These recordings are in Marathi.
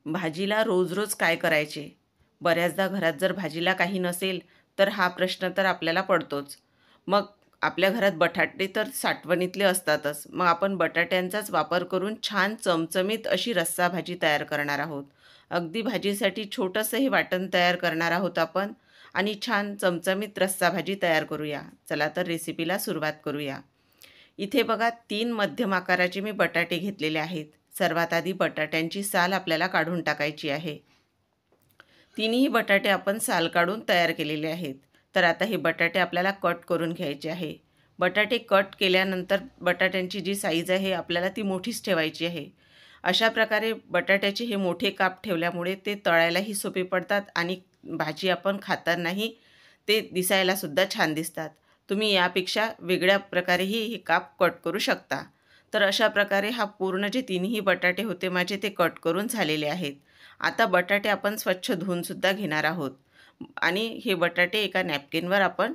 भाजीला रोज रोज काय करायचे? बऱ्याचदा घरात जर भाजीला काही नसेल, तर हा प्रश्न तर आपल्याला पडतोच. मग आपल्या घरात बटाटे तर साठवणीतले असतातच. मग आपण बटाट्यांचाच वापर करून छान चमचमीत अशी रस्सा भाजी तयार करणार आहोत. अगदी भाजीसाठी छोटंसं हे वाटण तयार करणार आहोत आपण आणि छान चमचमीत रस्सा भाजी तयार करूया. चला तर रेसिपीला सुरुवात करूया. इथे बघा 3 मध्यम आकाराचे मी बटाटे घेतलेले आहेत. सर्वात आधी बटाट्यांची साल आपल्याला काढून टाकायची आहे. तिन्ही बटाटे आपण साल काढून तयार केलेले आहेत. तर आता हे बटाटे आपल्याला कट करून घ्यायचे आहे. बटाटे कट केल्यानंतर बटाट्यांची जी साईज आहे आपल्याला ती मोठीच ठेवायची आहे. अशा प्रकारे बटाट्याचे हे मोठे काप ठेवल्यामुळे ते तळायलाही सोपे पडतात आणि भाजी आपण खातानाही ते दिसायलासुद्धा छान दिसतात. तुम्ही यापेक्षा वेगळ्या प्रकारेही हे काप कट करू शकता. तर अशा प्रकारे हा पूर्ण जे तिन्ही बटाटे होते माझे ते कट करून झालेले आहेत. आता बटाटे आपण स्वच्छ धुवूनसुद्धा घेणार आहोत आणि हे बटाटे एका नॅपकिनवर आपण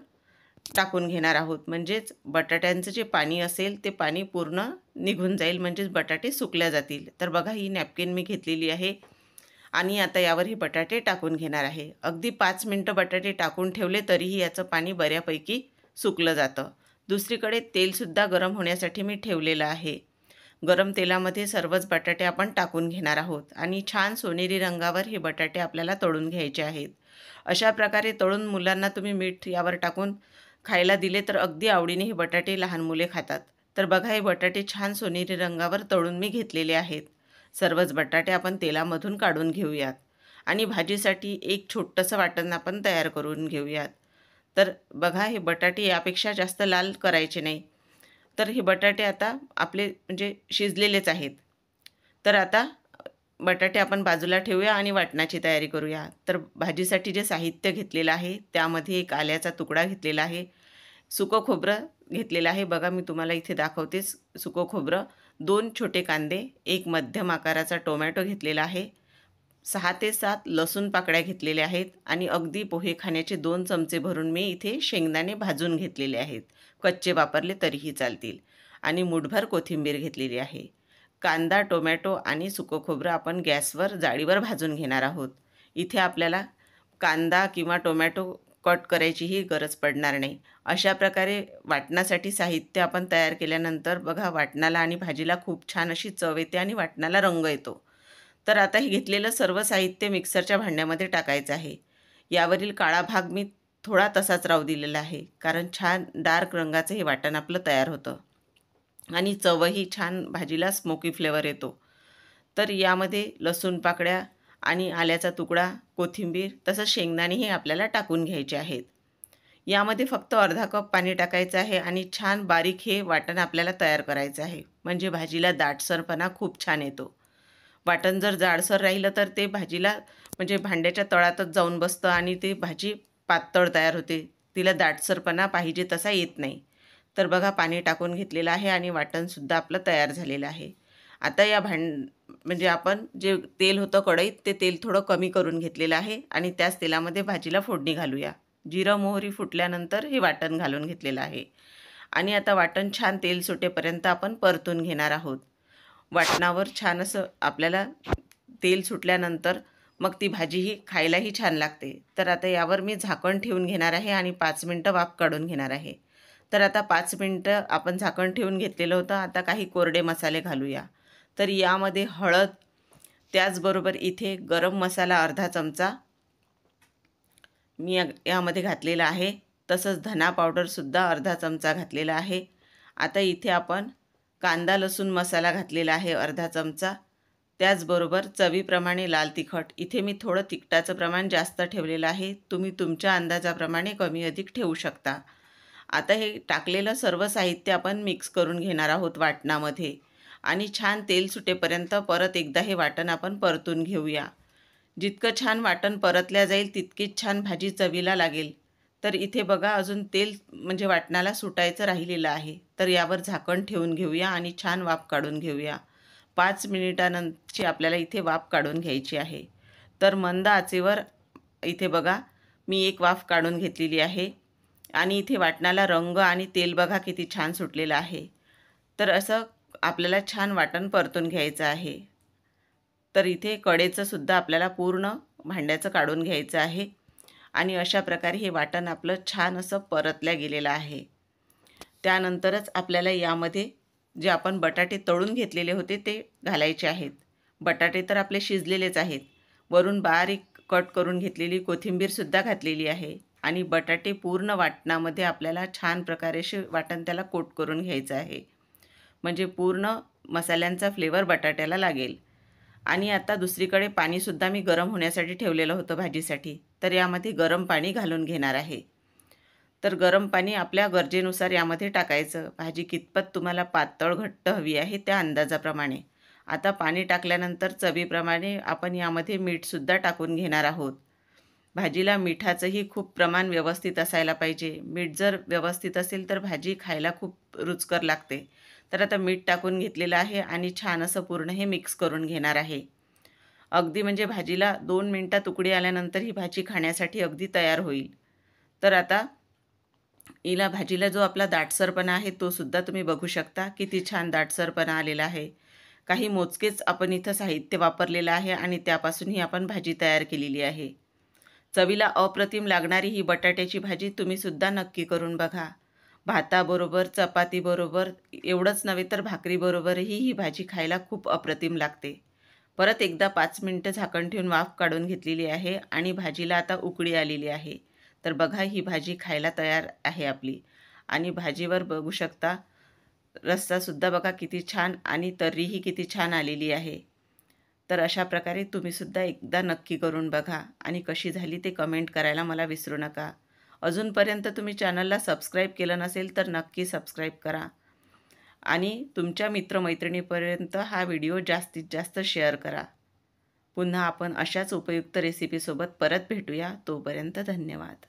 टाकून घेणार आहोत. म्हणजेच बटाट्यांचं जे पाणी असेल ते पाणी पूर्ण निघून जाईल, म्हणजेच बटाटे सुकल्या जातील. तर बघा ही नॅपकिन मी घेतलेली आहे आणि आता यावर हे बटाटे टाकून घेणार आहे. अगदी 5 मिनटं बटाटे टाकून ठेवले तरीही याचं पाणी बऱ्यापैकी सुकलं जातं. दुसरीकडे तेलसुद्धा गरम होण्यासाठी मी ठेवलेलं आहे. गरम तेलामध्ये सर्वच बटाटे आपण टाकून घेणार आहोत आणि छान सोनेरी रंगावर हे बटाटे आपल्याला तळून घ्यायचे आहेत. अशा प्रकारे तळून मुलांना तुम्ही मीठ यावर टाकून खायला दिले तर अगदी आवडीने हे बटाटे लहान मुले खातात. तर बघा हे बटाटे छान सोनेरी रंगावर तळून मी घेतलेले आहेत. सर्वच बटाटे आपण तेलामधून काढून घेऊयात आणि भाजीसाठी एक छोटंसं वाटण आपण तयार करून घेऊयात. तर बघा हे बटाटे यापेक्षा जास्त लाल करायचे नाही. तर हे बटाटे आता आपले म्हणजे शिजलेलेच आहेत. तर आता बटाटे आपण बाजूला ठेवूया आणि वाटणाची तयारी करूया. तर भाजीसाठी जे साहित्य घेतलेलं आहे त्यामध्ये एक आल्याचा तुकडा घेतलेला आहे, सुकं खोबरं घेतलेलं आहे. बघा मी तुम्हाला इथे दाखवतेच सुकं खोबरं, 2 छोटे कांदे, एक मध्यम आकाराचा टोमॅटो घेतलेला आहे, 6 ते 7 लसूण पाकळ्या घेतलेल्या आहेत आणि अगदी पोहे खाण्याचे 2 चमचे भरून मी इथे शेंगदाणे भाजून घेतलेले आहेत. कच्चे वापरले तरीही चालतील आणि मूठभर कोथिंबीर घेतलेली आहे. कांदा, टोमॅटो आणि सुकं खोबरं आपण गॅसवर जाळीवर भाजून घेणार आहोत. इथे आपल्याला कांदा किंवा टोमॅटो कट करायचीही गरज पडणार नाही. अशा प्रकारे वाटणासाठी साहित्य आपण तयार केल्यानंतर बघा वाटणाला आणि भाजीला खूप छान अशी चव येते आणि वाटणाला रंग येतो. तर आता हे घेतलेलं सर्व साहित्य मिक्सरच्या भांड्यामध्ये टाकायचं आहे. यावरील काळा भाग मी थोडा तसाच राहू दिलेला आहे, कारण छान डार्क रंगाचं हे वाटण आपलं तयार होतं आणि चवही छान भाजीला स्मोकी फ्लेवर येतो. तर यामध्ये लसूण पाकळ्या आणि आल्याचा तुकडा, कोथिंबीर तसंच शेंगदाणेही आपल्याला टाकून घ्यायचे आहेत. यामध्ये फक्त अर्धा कप पाणी टाकायचं आहे आणि छान बारीक हे वाटण आपल्याला तयार करायचं आहे. म्हणजे भाजीला दाटसरपणा खूप छान येतो. वाटण जर जाडसर राहिलं तर ते भाजीला म्हणजे भांड्याच्या तळातच जाऊन बसतं आणि ती भाजी पातळ तयार होते. तिला दाटसरपणा पाहिजे तसा येत नाही. तर बघा पाणी टाकून घेतलेलं आहे आणि वाटणसुद्धा आपलं तयार झालेलं आहे. आता या म्हणजे आपण जे तेल होतं कढईत ते तेल थोडं कमी करून घेतलेलं आहे आणि त्याच तेलामध्ये भाजीला फोडणी घालूया. जिरं मोहरी फुटल्यानंतर हे वाटण घालून घेतलेलं आहे आणि आता वाटण छान तेल सुटेपर्यंत आपण परतून घेणार आहोत. वाटणावर छान असं आपल्याला तेल सुटल्यानंतर मग ती भाजीही खायलाही छान लागते. तर आता यावर मी झाकण ठेवून घेणार आहे आणि 5 मिनटं वाफ काढून घेणार आहे. तर आता 5 मिनटं आपण झाकण ठेवून घेतलेलं होतं. आता काही कोरडे मसाले घालूया. तर यामध्ये हळद, त्याचबरोबर इथे गरम मसाला अर्धा चमचा मी यामध्ये घातलेला आहे. तसंच धना पावडरसुद्धा अर्धा चमचा घातलेला आहे. आता इथे आपण कांदा लसूण मसाला घातलेला आहे अर्धा चमचा. त्याचबरोबर चवीप्रमाणे लाल तिखट. इथे मी थोडं तिखटाचं प्रमाण जास्त ठेवलेलं आहे. तुम्ही तुमच्या अंदाजाप्रमाणे कमी अधिक ठेवू शकता. आता हे टाकलेलं सर्व साहित्य आपण मिक्स करून घेणार आहोत वाटणामध्ये आणि छान तेल सुटेपर्यंत परत एकदा हे वाटण आपण परतून घेऊया. जितकं छान वाटण परतल्या जाईल तितकीच छान भाजी चवीला लागेल. तर इथे बघा अजून तेल म्हणजे वाटणाला सुटायचं राहिलेलं आहे. तर यावर झाकण ठेवून घेऊया आणि छान वाफ काढून घेऊया. 5 मिनिटानंतरची आपल्याला इथे वाफ काढून घ्यायची आहे. तर मंद आचेवर इथे बघा मी एक वाफ काढून घेतलेली आहे आणि इथे वाटणाला रंग आणि तेल बघा किती छान सुटलेलं आहे. तर असं आपल्याला छान वाटण परतून घ्यायचं आहे. तर इथे कडेचं सुद्धा आपल्याला पूर्ण भांड्याचं काढून घ्यायचं आहे आणि अशा प्रकारे हे वाटण आपलं छान असं परतल्या गेलेलं आहे. त्यानंतरच आपल्याला यामध्ये जे आपण बटाटे तळून घेतलेले होते ते घालायचे आहेत. बटाटे तर आपले शिजलेलेच आहेत. वरून बारीक कट करून घेतलेली कोथिंबीरसुद्धा घातलेली आहे आणि बटाटे पूर्ण वाटणामध्ये आपल्याला छान प्रकारे वाटण त्याला कोट करून घ्यायचं आहे. म्हणजे पूर्ण मसाल्यांचा फ्लेवर बटाट्याला लागेल. आणि आता दुसरीकडे पाणीसुद्धा मी गरम होण्यासाठी ठेवलेलं होतं भाजीसाठी. तर यामध्ये गरम पाणी घालून घेणार आहे. तर गरम पाणी आपल्या गरजेनुसार यामध्ये टाकायचं. भाजी कितपत तुम्हाला पातळ घट्ट हवी आहे त्या अंदाजाप्रमाणे. आता पाणी टाकल्यानंतर चवीप्रमाणे आपण यामध्ये मीठसुद्धा टाकून घेणार आहोत. भाजीला मिठाचंही खूप प्रमाण व्यवस्थित असायला पाहिजे. मीठ जर व्यवस्थित असेल तर भाजी खायला खूप रुचकर लागते. तर आता मीठ टाकून घेतलेलं आहे आणि छान असं पूर्ण हे मिक्स करून घेणार आहे. अगदी म्हणजे भाजीला 2 मिनिटात उकळी आल्यानंतर ही भाजी खाण्यासाठी अगदी तयार होईल. तर आता भाजीला जो आपला दाटसरपणा आहे तो सुद्धा तुम्ही बघू शकता. किती छान दाटसरपणा आलेला आहे. काही मोजकेच आपण इथं साहित्य वापरलेलं आहे आणि त्यापासून ही आपण भाजी तयार केलेली आहे. चवीला अप्रतिम लागणारी ही बटाट्याची भाजी तुम्हीसुद्धा नक्की करून बघा. भाताबरोबर, चपातीबरोबर एवढंच नव्हे तर भाकरीबरोबरही ही भाजी खायला खूप अप्रतिम लागते. परत एकदा 5 मिनिटं झाकण ठेवून वाफ काढून घेतलेली आहे आणि भाजीला आता उकळी आलेली आहे. तर बघा ही भाजी खायला तयार आहे आपली. आणि भाजीवर बघू शकता रस्सासुद्धा बघा किती छान आणि तर्रीही किती छान आलेली आहे. तर अशा प्रकारे तुम्हीसुद्धा एकदा नक्की करून बघा आणि कशी झाली ते कमेंट करायला मला विसरू नका. अजूनपर्यंत तुम्ही चॅनलला सबस्क्राईब केलं नसेल तर नक्की सबस्क्राईब करा आणि तुमच्या मित्रमैत्रिणीपर्यंत हा व्हिडिओ जास्तीत जास्त शेअर करा. पुन्हा आपण अशाच उपयुक्त रेसिपीसोबत परत भेटूया. तोपर्यंत धन्यवाद.